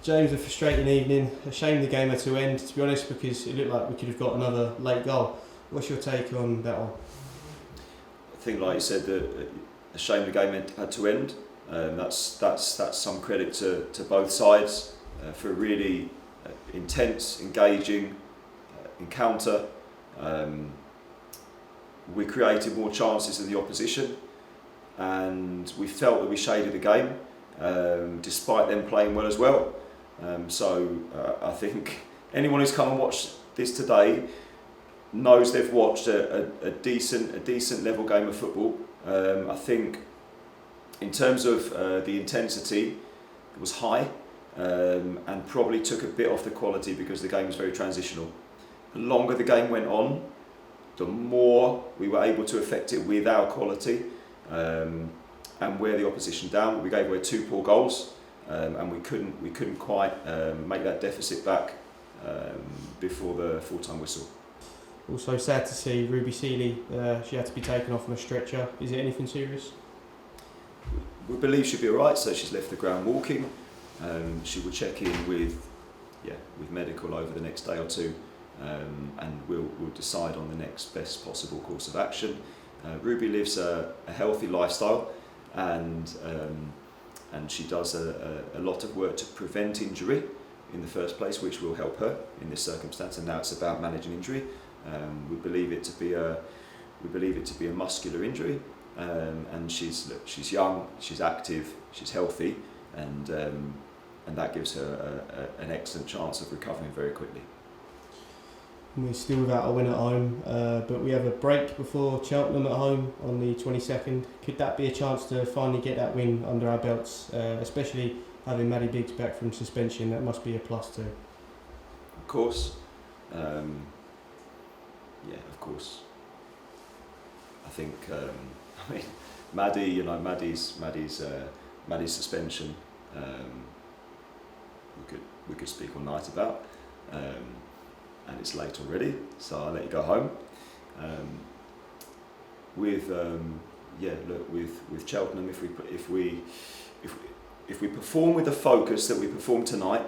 James, a frustrating evening. A shame the game had to end, to be honest, because it looked like we could have got another late goal. What's your take on that one? I think, like you said, a shame the game had to end. That's some credit to both sides for a really intense, engaging encounter. We created more chances than the opposition, and we felt that we shaded the game, despite them playing well as well. I think anyone who's come and watched this today knows they've watched a decent level game of football. I think in terms of the intensity, it was high, and probably took a bit off the quality because the game was very transitional. The longer the game went on, the more we were able to affect it with our quality and wear the opposition down. We gave away 2 poor goals, and we couldn't quite make that deficit back before the full-time whistle. Also sad to see Ruby Seeley, she had to be taken off on a stretcher. Is it anything serious? We believe she'll be alright, so she's left the ground walking. She will check in with medical over the next day or two, and we'll decide on the next best possible course of action. Ruby lives a healthy lifestyle, and she does a lot of work to prevent injury in the first place, which will help her in this circumstance. And now it's about managing injury. We believe it to be a muscular injury, and she's young, she's active, she's healthy, and that gives her an excellent chance of recovering very quickly. We're still without a win at home, but we have a break before Cheltenham at home on the 22nd. Could that be a chance to finally get that win under our belts, especially having Maddie Biggs back from suspension? That must be a plus too. Of course. Of course. I think Maddie's suspension. We could speak all night about, and it's late already, so I'll let you go home. With Cheltenham, if we perform with the focus that we performed tonight,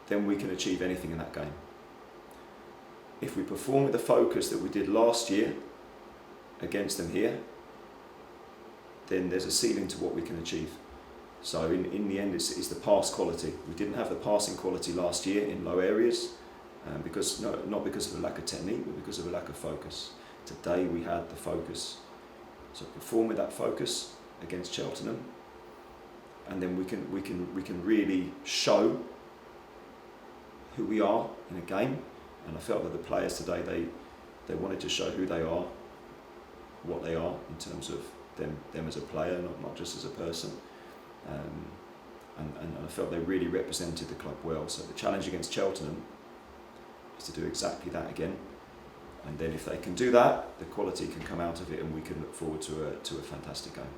then we can achieve anything in that game. If we perform with the focus that we did last year against them here, then there's a ceiling to what we can achieve. So in the end, it's the pass quality. We didn't have the passing quality last year in low areas, not because of a lack of technique, but because of a lack of focus. Today we had the focus. So perform with that focus against Cheltenham, and then we can really show who we are in a game. And I felt that the players today, they wanted to show who they are, what they are in terms of them as a player, not just as a person. And I felt they really represented the club well. So the challenge against Cheltenham is to do exactly that again. And then if they can do that, the quality can come out of it, and we can look forward to a fantastic game.